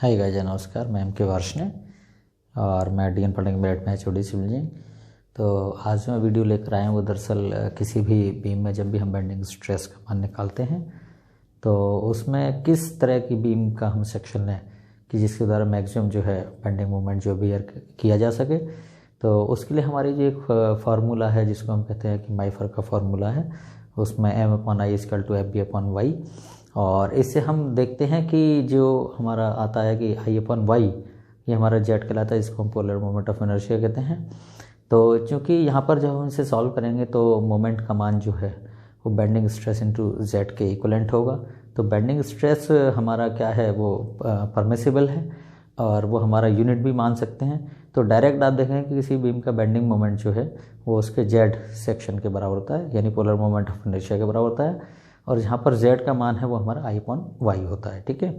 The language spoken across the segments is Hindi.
हाय गाइस, नमस्कार। मैं के वर्ष ने और मैं डी एन पढ़ेंगे मेरठ में HOD सिविल इंजीनियरिंग। तो आज मैं वीडियो लेकर आया हूँ। दरअसल किसी भी बीम में जब भी हम बेंडिंग स्ट्रेस का मान निकालते हैं तो उसमें किस तरह की बीम का हम सेक्शन लें कि जिसके द्वारा मैक्सिमम जो है बेंडिंग मोमेंट जो बियर किया जा सके। तो उसके लिए हमारी जो एक फार्मूला है जिसको हम कहते हैं कि माइफर का फार्मूला है, उसमें M/I=FB/Y। और इससे हम देखते हैं कि जो हमारा आता है कि I/Y ये हमारा जेट कहलाता है, इसको हम पोलर मोमेंट ऑफ इनर्शिया कहते हैं। तो चूँकि यहाँ पर जब हम इसे सॉल्व करेंगे तो मोमेंट का मान जो है वो बेंडिंग स्ट्रेस इनटू जेट के इक्वलेंट होगा। तो बेंडिंग स्ट्रेस हमारा क्या है, वो परमिसिबल है और वो हमारा यूनिट भी मान सकते हैं। तो डायरेक्ट आप देखें कि किसी बीम का बेंडिंग मोमेंट जो है वो उसके जेड सेक्शन के बराबर होता है, यानी पोलर मोमेंट ऑफ इनर्शिया के बराबर होता है। और जहाँ पर z का मान है वो हमारा I/Y होता है। ठीक है,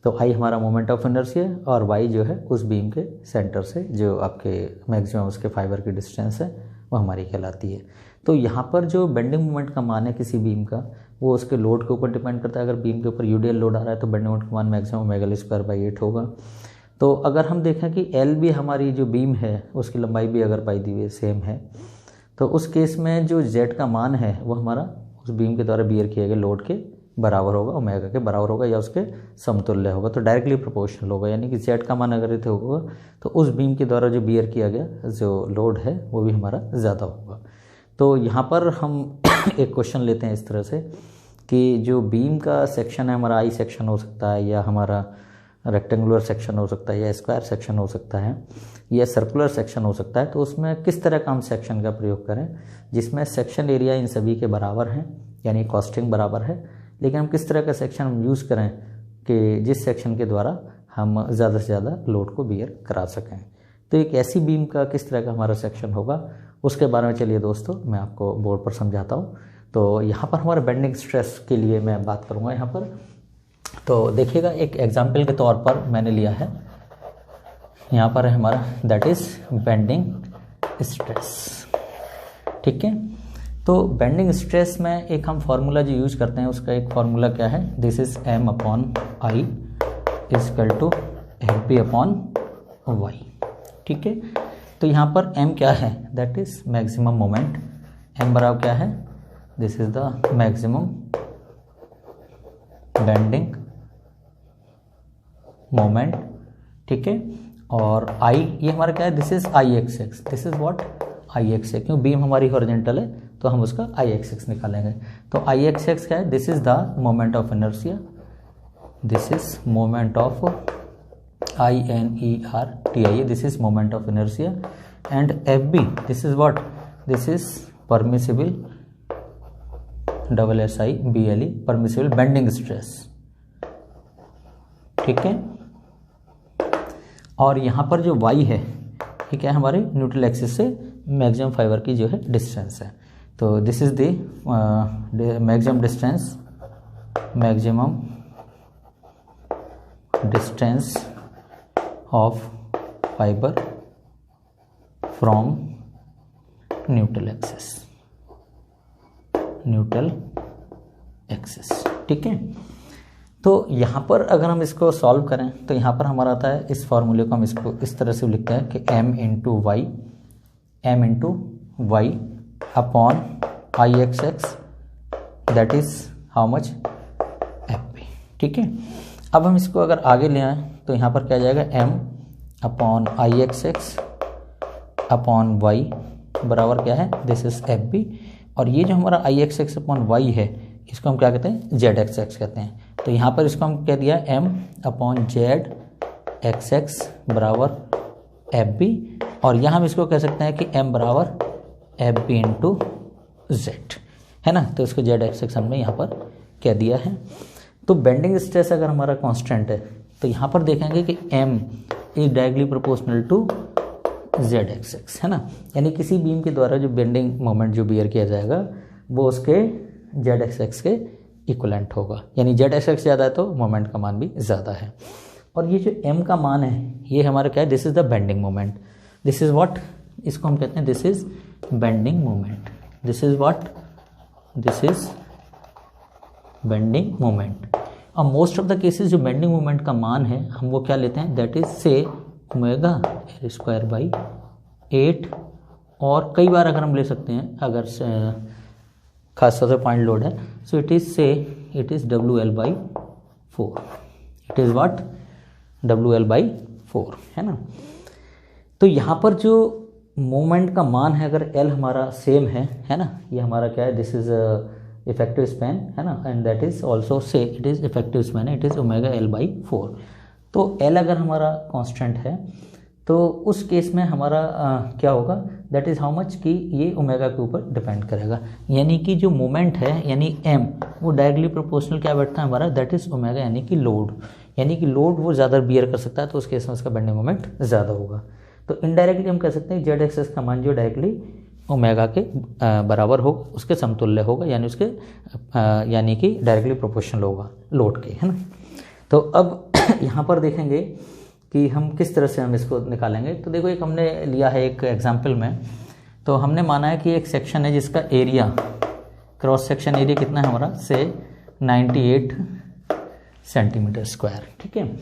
तो I हमारा मोमेंट ऑफ इनर्शिया और y जो है उस बीम के सेंटर से जो आपके मैक्सिमम उसके फाइबर की डिस्टेंस है वो हमारी कहलाती है। तो यहाँ पर जो बेंडिंग मोमेंट का मान है किसी बीम का वो उसके लोड के ऊपर डिपेंड करता है। अगर बीम के ऊपर यूडियल लोड आ रहा है तो बेंडिंग मोमेंट का मान मैक्सिमम L²/8 होगा। तो अगर हम देखें कि L भी हमारी जो बीम है उसकी लंबाई भी अगर पाई दी हुई सेम है तो उस केस में जो z का मान है वो हमारा उस बीम के द्वारा बियर किए गए लोड के बराबर होगा, ओमेगा के बराबर होगा या उसके समतुल्य होगा। तो डायरेक्टली प्रोपोर्शनल होगा, यानी कि z का मान अगर इतना होगा तो उस बीम के द्वारा जो बियर किया गया जो लोड है वो भी हमारा ज़्यादा होगा। तो यहाँ पर हम एक क्वेश्चन लेते हैं इस तरह से कि जो बीम का सेक्शन है हमारा I सेक्शन हो सकता है या हमारा रेक्टेंगुलर सेक्शन हो सकता है या स्क्वायर सेक्शन हो सकता है या सर्कुलर सेक्शन हो सकता है। तो उसमें किस तरह का हम सेक्शन का प्रयोग करें जिसमें सेक्शन एरिया इन सभी के बराबर हैं, यानी कॉस्टिंग बराबर है, लेकिन हम किस तरह का सेक्शन हम यूज़ करें कि जिस सेक्शन के द्वारा हम ज़्यादा से ज़्यादा लोड को बियर करा सकें। तो एक ऐसी बीम का किस तरह का हमारा सेक्शन होगा उसके बारे में चलिए दोस्तों मैं आपको बोर्ड पर समझाता हूँ। तो यहाँ पर हमारे बेंडिंग स्ट्रेस के लिए मैं बात करूँगा यहाँ पर। तो देखिएगा, एक एग्जाम्पल के तौर पर मैंने लिया है, यहाँ पर है हमारा दैट इज़ बेंडिंग स्ट्रेस। ठीक है, तो बेंडिंग स्ट्रेस में एक हम फार्मूला जो यूज करते हैं उसका एक फार्मूला क्या है, दिस इज M/I=FB/Y। ठीक है, तो यहाँ पर M क्या है, that is maximum moment. M बराबर क्या है, this is the maximum bending moment. ठीक है, और I ये हमारा क्या है, this is I/X, this is what I/X। क्यों, बीम हमारी हॉरिजॉन्टल है तो हम उसका I/X निकालेंगे। तो I/X क्या है, this is the moment of inertia, this is moment of INERTIA, this is moment of inertia. And FB this is what, this is permissible SSIBLE permissible bending stress. ठीक है, और यहाँ पर जो y है ये क्या है, हमारे न्यूट्रल एक्सिस से मैक्सिमम फाइबर की जो है डिस्टेंस है। तो this is the maximum distance of fibre from neutral axis. ठीक है, तो यहाँ पर अगर हम इसको सॉल्व करें तो यहाँ पर हमारा आता है, इस फॉर्मूले को हम इसको इस तरह से लिखते हैं कि M/Y upon I/X that is how much, FB। ठीक है, अब हम इसको अगर आगे ले आए तो यहाँ पर क्या जाएगा, M/I/X अपॉन Y बराबर क्या है, दिस इज FB। और ये जो हमारा I/X अपॉन Y है इसको हम क्या कहते हैं, ZXX कहते हैं। तो यहाँ पर इसको हम कह दिया M/ZXX बराबर FB, और यहाँ हम इसको कह सकते हैं कि M बराबर FB/Z, है ना। तो इसको ZXX हमने यहाँ पर कह दिया है। तो बेंडिंग स्ट्रेस अगर हमारा कांस्टेंट है तो यहाँ पर देखेंगे कि M is directly proportional to ZXX, है ना। यानी किसी बीम के द्वारा जो बेंडिंग मोमेंट जो बियर किया जाएगा वो उसके ZXX के इक्वलेंट होगा, यानी ZXX ज़्यादा है तो मोमेंट का मान भी ज़्यादा है। और ये जो M का मान है ये हमारा क्या है, this is the bending moment, this is what, इसको हम कहते हैं this is bending moment, this is what, this is bending moment. और मोस्ट ऑफ द केसेस जो बेंडिंग मोमेंट का मान है हम वो क्या लेते हैं, दैट इज से ओमेगा एल स्क्वायर बाई 8, और कई बार अगर हम ले सकते हैं अगर खास तौर से पॉइंट लोड है, so it is W L by 4, it is what W L by 4, है ना। तो यहाँ पर जो मोमेंट का मान है अगर एल हमारा सेम है ना, ये हमारा क्या है, दिस इज इफेक्टिव स्पैन, है ना, and that is also say it is effective span, it is omega L by 4। तो एल अगर हमारा कांस्टेंट है तो उस केस में हमारा क्या होगा, दैट इज़ हाउ मच कि ये ओमेगा के ऊपर डिपेंड करेगा, यानी कि जो मोमेंट है यानी एम वो डायरेक्टली प्रोपोर्शनल क्या बैठता है हमारा, दैट इज़ ओमेगा, यानी कि लोड वो ज़्यादा बियर कर सकता है, तो उस केस में उसका बेंडिंग मोमेंट ज़्यादा होगा। तो इनडायरेक्टली हम कह सकते हैं जेड एक्सेस का मान जो डायरेक्टली ओमेगा के बराबर हो, उसके समतुल्य होगा, यानी उसके यानी कि डायरेक्टली प्रोपोर्शनल होगा लोड के, है ना। तो अब यहाँ पर देखेंगे कि हम किस तरह से हम इसको निकालेंगे। तो देखो एक हमने लिया है एक एग्जाम्पल में, तो हमने माना है कि एक सेक्शन है जिसका एरिया, क्रॉस सेक्शन एरिया कितना है हमारा, से 98 सेंटीमीटर स्क्वायर, ठीक है।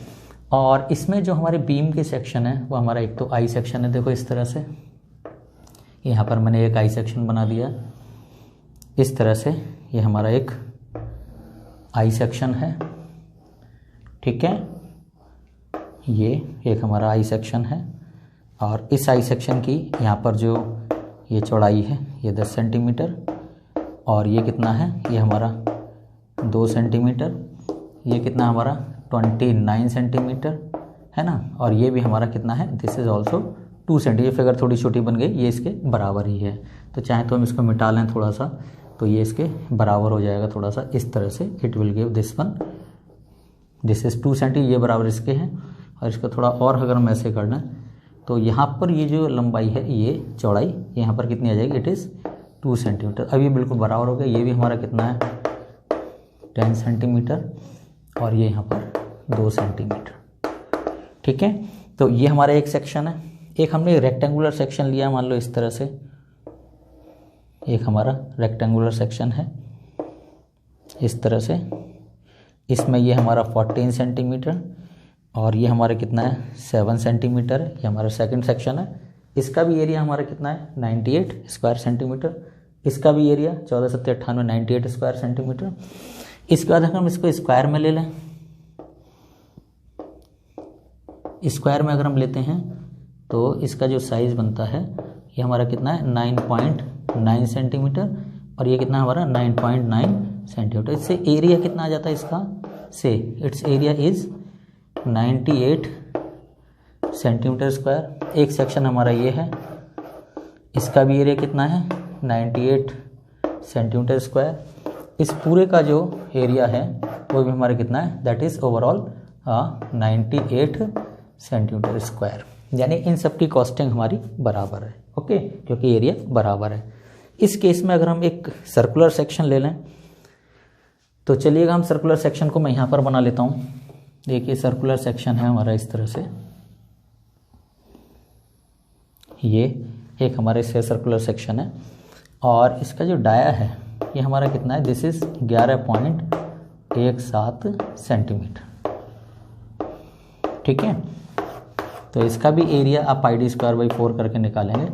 और इसमें जो हमारे बीम के सेक्शन है वो हमारा एक तो आई सेक्शन है, देखो इस तरह से, यहाँ पर मैंने एक आई सेक्शन बना दिया इस तरह से, ये हमारा एक आई सेक्शन है, ठीक है, ये एक हमारा आई सेक्शन है, और इस आई सेक्शन की यहाँ पर जो ये चौड़ाई है ये 10 सेंटीमीटर, और ये कितना है, ये हमारा 2 सेंटीमीटर, ये कितना हमारा 29 सेंटीमीटर, है ना, और ये भी हमारा कितना है, दिस इज़ ऑल्सो 2 सेंटीमीटर। ये फिगर थोड़ी छोटी बन गई, ये इसके बराबर ही है, तो चाहे तो हम इसको मिटा लें थोड़ा सा, तो ये इसके बराबर हो जाएगा थोड़ा सा इस तरह से, it will give this one, this is 2 centimetre, ये बराबर इसके हैं, और इसको थोड़ा और अगर हम ऐसे कर लें तो यहाँ पर ये जो लंबाई है, ये चौड़ाई यहाँ पर कितनी आ जाएगी, इट इज़ 2 सेंटीमीटर। अब ये बिल्कुल बराबर हो गया, ये भी हमारा कितना है 10 सेंटीमीटर, और ये यहाँ पर 2 सेंटीमीटर, ठीक है। तो ये हमारा एक सेक्शन है। एक हमने रेक्टेंगुलर सेक्शन लिया, मान लो इस तरह से, एक हमारा रेक्टेंगुलर सेक्शन है इस तरह से, इसमें ये हमारा 14 सेंटीमीटर, और ये हमारा कितना है 7 सेंटीमीटर है, ये हमारा सेकंड सेक्शन है। इसका भी एरिया हमारा कितना है 98 स्क्वायर सेंटीमीटर, इसका भी एरिया 14 7 98 98 स्क्वायर सेंटीमीटर। इसके बाद अगर हम इसको स्क्वायर में ले लें, स्क्वायर में अगर हम लेते हैं तो इसका जो साइज़ बनता है ये हमारा कितना है 9.9 सेंटीमीटर, और ये कितना हमारा 9.9 सेंटीमीटर। इससे एरिया कितना आ जाता है इसका, से it's area is 98 centimetre square. एक सेक्शन हमारा ये है, इसका भी एरिया कितना है 98 सेंटीमीटर स्क्वायर। इस पूरे का जो एरिया है वो भी हमारा कितना है, that is overall 98 centimetre square, यानी इन सब की कॉस्टिंग हमारी बराबर है, ओके, क्योंकि एरिया बराबर है। इस केस में अगर हम एक सर्कुलर सेक्शन ले लें, तो चलिएगा हम सर्कुलर सेक्शन को मैं यहाँ पर बना लेता हूँ। देखिए सर्कुलर सेक्शन है हमारा इस तरह से, ये एक हमारे से सर्कुलर सेक्शन है, और इसका जो डाया है ये हमारा कितना है, दिस इज़ 11.17 सेंटीमीटर, ठीक है। तो इसका भी एरिया आप पाई स्क्वायर बाई 4 करके निकालेंगे,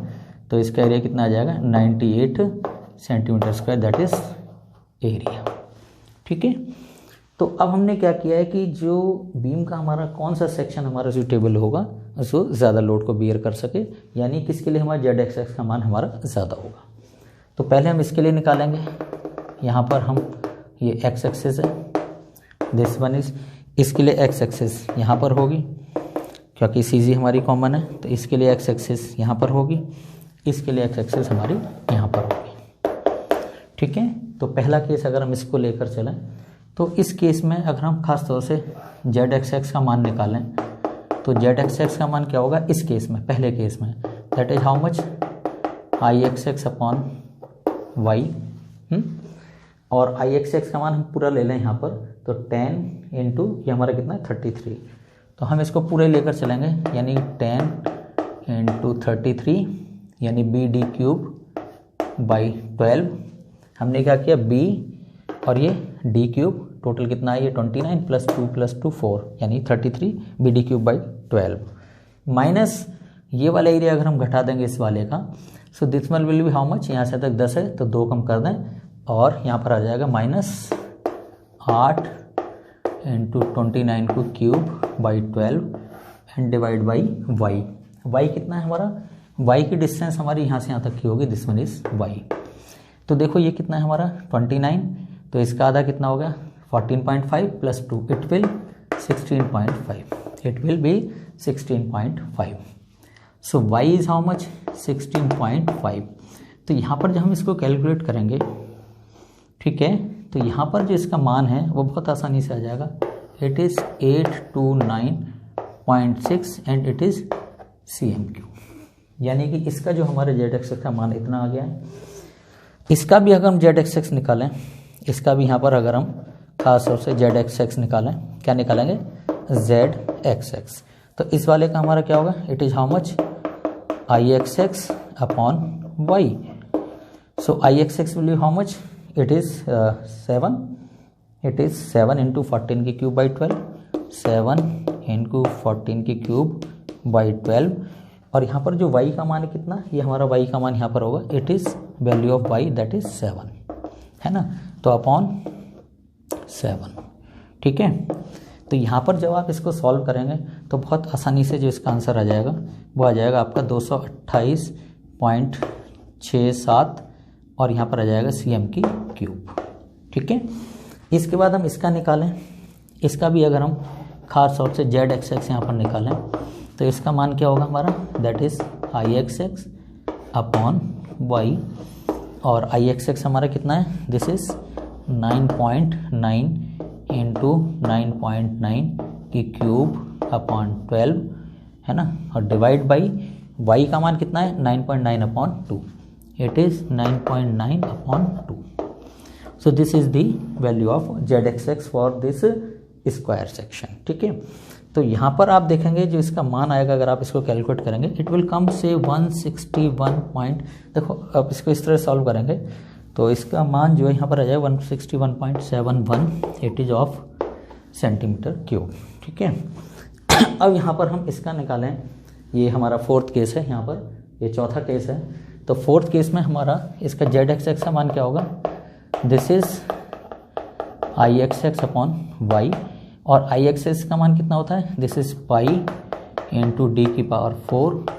तो इसका एरिया कितना आ जाएगा 98 centimetre square, that is area, ठीक है। तो अब हमने क्या किया है कि जो बीम का हमारा कौन सा सेक्शन हमारा सूटेबल होगा, उसको ज़्यादा लोड को बियर कर सके, यानी किसके लिए हमारा जेड एक्सेस का मान हमारा ज़्यादा होगा। तो पहले हम इसके लिए निकालेंगे, यहाँ पर हम ये एक्स एक्सेस है, दिस वन इज, इसके लिए एक्स एक्सेस यहाँ पर होगी क्योंकि सी जी हमारी कॉमन है, तो इसके लिए एक्स एक्सेस यहाँ पर होगी, इसके लिए एक्स एक्सेस हमारी यहाँ पर होगी, ठीक है। तो पहला केस अगर हम इसको लेकर चलें, तो इस केस में अगर हम खास तौर से जेड एक्स एक्स का मान निकालें, तो जेड एक्स एक्स का मान क्या होगा इस केस में, पहले केस में, that is how much I x x upon y, और आई एक्स एक्स का मान हम पूरा ले लें यहाँ पर, तो 10 इंटू ये हमारा कितना है 33, तो हम इसको पूरे लेकर चलेंगे, यानी 10 इंटू 33 यानी बी डी क्यूब बाई 12। हमने क्या किया बी और ये डी क्यूब टोटल कितना है ये 29 प्लस 2 4 यानी 33 BD³/12 माइनस ये वाला एरिया अगर हम घटा देंगे इस वाले का, so this one will be how much, यहाँ से तक 10 है तो 2 कम कर दें और यहाँ पर आ जाएगा -8 into 29/12 and divide by y. Y कितना है हमारा, वाई की डिस्टेंस हमारी यहाँ से यहाँ तक की होगी, दिस वन इज वाई। तो देखो ये कितना है हमारा 29, तो इसका आधा कितना हो गया 14.5 plus 2 it will 16.5, it will be 16.5। So y is how much 16.5। तो यहाँ पर जब हम इसको कैलकुलेट करेंगे, ठीक है, तो यहाँ पर जो इसका मान है वो बहुत आसानी से आ जाएगा, it is 829.6 and it is cm³। यानी कि इसका जो हमारे जेड एक्सेस का मान इतना आ गया है। इसका भी अगर हम जेड एक्सेस निकालें, इसका भी यहाँ पर अगर हम खास तौर से जेड एक्सेस निकालें, क्या निकालेंगे जेड एक्सेस, तो इस वाले का हमारा क्या होगा, it is how much I x x upon y. So I x x will be how much, it is 7, it is 7 into 14^³ 7 into 14^³ और यहाँ पर जो y का मान है कितना, ये हमारा y का मान यहाँ पर होगा, it is value of y that is 7, है ना, तो अपॉन 7, ठीक है। तो यहाँ पर जब आप इसको सॉल्व करेंगे तो बहुत आसानी से जो इसका आंसर आ जाएगा वो आ जाएगा आपका 228.67 और यहाँ पर आ जाएगा cm³, ठीक है। इसके बाद हम इसका निकालें, इसका भी अगर हम खास तौर से जेड एक्सेस यहाँ पर निकालें तो इसका मान क्या होगा हमारा, that is I x x upon y, और आई एक्सेस हमारा कितना है, दिस इज़ 9.9 इंटू 9.9³ अपॉन 12, है ना, और डिवाइड बाई वाई का मान कितना है 9.9 upon 2, it is 9.9 upon 2। So this is the value of z x x for this square section, ठीक है। तो यहाँ पर आप देखेंगे जो इसका मान आएगा, अगर आप इसको कैलकुलेट करेंगे, इट विल कम से 161 देखो अब इसको इस तरह सॉल्व करेंगे तो इसका मान जो है यहाँ पर आ जाएगा 161.71, इट इज़ ऑफ cm³, ठीक है। अब यहाँ पर हम इसका निकालें, ये हमारा फोर्थ केस है, यहाँ पर ये चौथा केस है, तो फोर्थ केस में हमारा इसका जेड एक्सेस का मान क्या होगा, this is I x x upon y, और आई एक्सेस का मान कितना होता है, this is pi into d⁴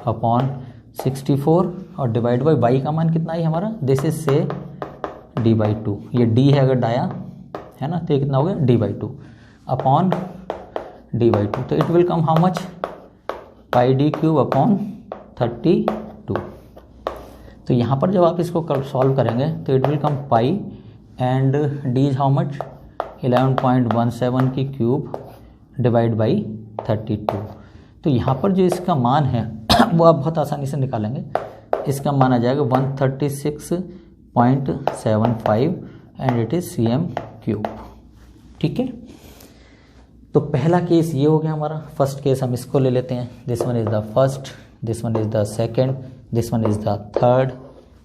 upon 64 और डिवाइड बाई वाई का मान कितना है हमारा, दिस इज से d/2, ये d है अगर डाया, है ना, तो ये कितना हो गया d/2 अपॉन d/2, तो it will come how much πd³ upon 32। तो यहाँ पर जब आप इसको सॉल्व करेंगे तो it will come pi and d is how much 11.17³ divide by 32। तो यहाँ पर जो इसका मान है वो आप बहुत आसानी से निकालेंगे, इसका मान आ जाएगा 136.75 एंड इट इज़ cm³, ठीक है। तो पहला केस ये हो गया हमारा, फर्स्ट केस हम इसको ले लेते हैं, this one is the first, this one is the second, this one is the third,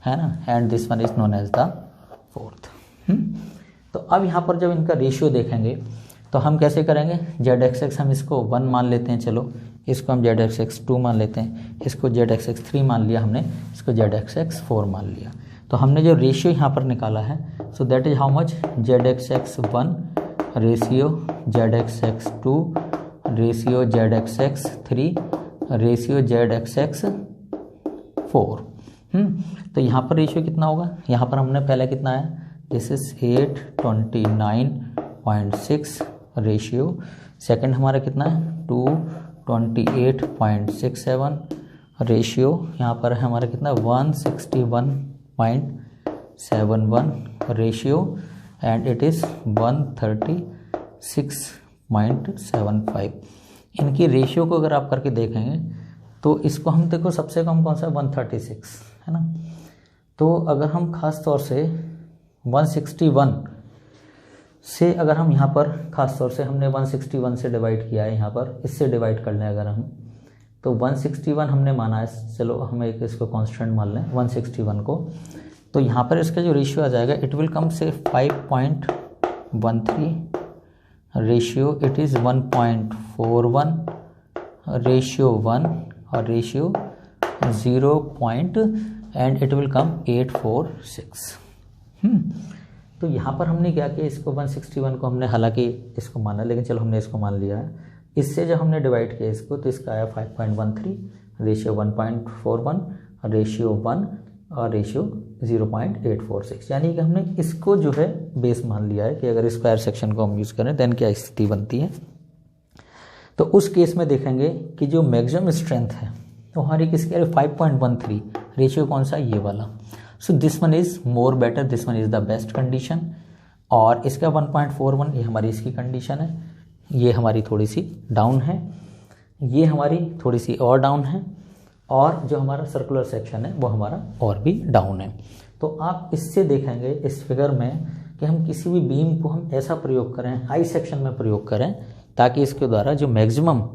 है ना, and this one is known as the fourth. तो अब यहाँ पर जब इनका रेशियो देखेंगे तो हम कैसे करेंगे, जेड एक्सेस हम इसको 1 मान लेते हैं, चलो इसको हम जेड एक्सेस 2 मान लेते हैं, इसको जेड एक्सेस 3 मान लिया हमने, इसको जेड एक्सेस 4 मान लिया। तो हमने जो रेशियो यहाँ पर निकाला है, so that is how much z x x 1 ratio z x x 2 ratio z x x 3 ratio z x x 4। तो यहाँ पर रेशियो कितना होगा, यहाँ पर हमने पहले कितना है, दिस इज 829.6 रेशियो, सेकंड हमारा कितना है 228.67 रेशियो, यहाँ पर है हमारा कितना 161.71 रेशियो एंड इट इज़ 136.75। इनकी रेशियो को अगर आप करके देखेंगे तो इसको हम देखो सबसे कम कौन सा 136 है ना, तो अगर हम खास तौर से 161 से अगर हम यहाँ पर खास तौर से हमने 161 से डिवाइड किया है, यहाँ पर इससे डिवाइड कर लें अगर हम, तो 161 हमने माना है, चलो हम एक इसको कांस्टेंट मान लें 161 को, तो यहाँ पर इसका जो रेशियो आ जाएगा इट विल कम से 5.13 रेशियो इट इज़ 1.41, रेशियो 1 और ratio 0. And it will come 846। तो यहाँ पर हमने क्या किया, इसको 161 को हमने हालांकि इसको माना, लेकिन चलो हमने इसको मान लिया है। इससे जब हमने डिवाइड किया इसको तो इसका आया 5.13, रेशियो 1.41, रेशियो 1 और रेशियो 0.846। यानी कि हमने इसको जो है बेस मान लिया है कि अगर स्क्वायर सेक्शन को हम यूज़ करें देन क्या स्थिति बनती है। तो उस केस में देखेंगे कि जो मैक्सिमम स्ट्रेंथ है तो हमारी किसकी है 5.13, रेशियो कौन सा, ये वाला। So this one is more better, this one is the best condition. और इसका 1.41 ये हमारी इसकी कंडीशन है, ये हमारी थोड़ी सी डाउन है, ये हमारी थोड़ी सी और डाउन है, और जो हमारा सर्कुलर सेक्शन है वो हमारा और भी डाउन है। तो आप इससे देखेंगे इस फिगर में कि हम किसी भी बीम को हम ऐसा प्रयोग करें, हाई सेक्शन में प्रयोग करें, ताकि इसके द्वारा जो मैक्सिमम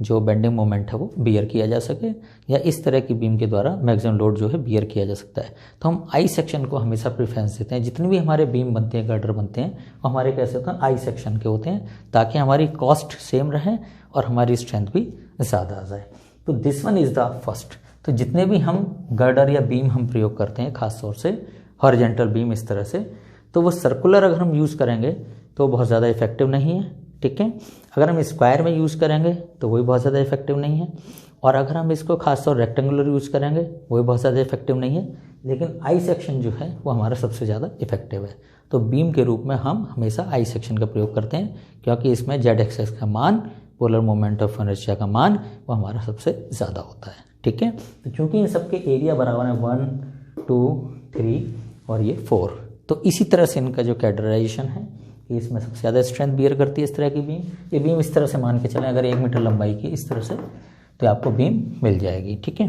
जो बेंडिंग मोमेंट है वो बियर किया जा सके, या इस तरह की बीम के द्वारा मैक्सिमम लोड जो है बियर किया जा सकता है। तो हम आई सेक्शन को हमेशा प्रेफरेंस देते हैं। जितने भी हमारे बीम बनते हैं, गर्डर बनते हैं, वो हमारे कैसे होते हैं, आई सेक्शन के होते हैं, ताकि हमारी कॉस्ट सेम रहे और हमारी स्ट्रेंथ भी ज़्यादा आ जाए। तो this one is the first. तो जितने भी हम गर्डर या बीम हम प्रयोग करते हैं, खास तौर से हॉरिजॉन्टल बीम इस तरह से, तो वो सर्कुलर अगर हम यूज़ करेंगे तो बहुत ज़्यादा इफेक्टिव नहीं है, ठीक है। अगर हम स्क्वायर में यूज़ करेंगे तो वो भी बहुत ज़्यादा इफेक्टिव नहीं है, और अगर हम इसको खासतौर रेक्टेंगुलर यूज़ करेंगे वो भी बहुत ज़्यादा इफेक्टिव नहीं है। लेकिन आई सेक्शन जो है वो हमारा सबसे ज़्यादा इफेक्टिव है। तो बीम के रूप में हम हमेशा आई सेक्शन का प्रयोग करते हैं, क्योंकि इसमें जेड एक्सेस का मान, पोलर मोमेंट ऑफ इनर्शिया का मान वो हमारा सबसे ज़्यादा होता है, ठीक है। तो चूँकि इन सबके एरिया बराबर है 1, 2, 3 और ये 4, तो इसी तरह से इनका जो कैटेगराइजेशन है कि इसमें सबसे ज़्यादा स्ट्रेंथ बियर करती है इस तरह की बीम। ये बीम इस तरह से मान के चलें, अगर 1 मीटर लंबाई की इस तरह से, तो आपको बीम मिल जाएगी, ठीक है।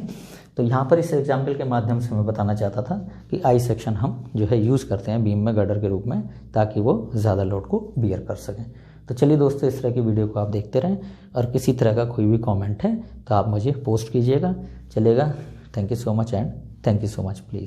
तो यहाँ पर इस एग्जाम्पल के माध्यम से मैं बताना चाहता था कि आई सेक्शन हम जो है यूज़ करते हैं बीम में गर्डर के रूप में, ताकि वो ज़्यादा लोड को बियर कर सकें। तो चलिए दोस्तों, इस तरह की वीडियो को आप देखते रहें, और किसी तरह का कोई भी कॉमेंट है तो आप मुझे पोस्ट कीजिएगा, चलेगा। Thank you so much and thank you so much please.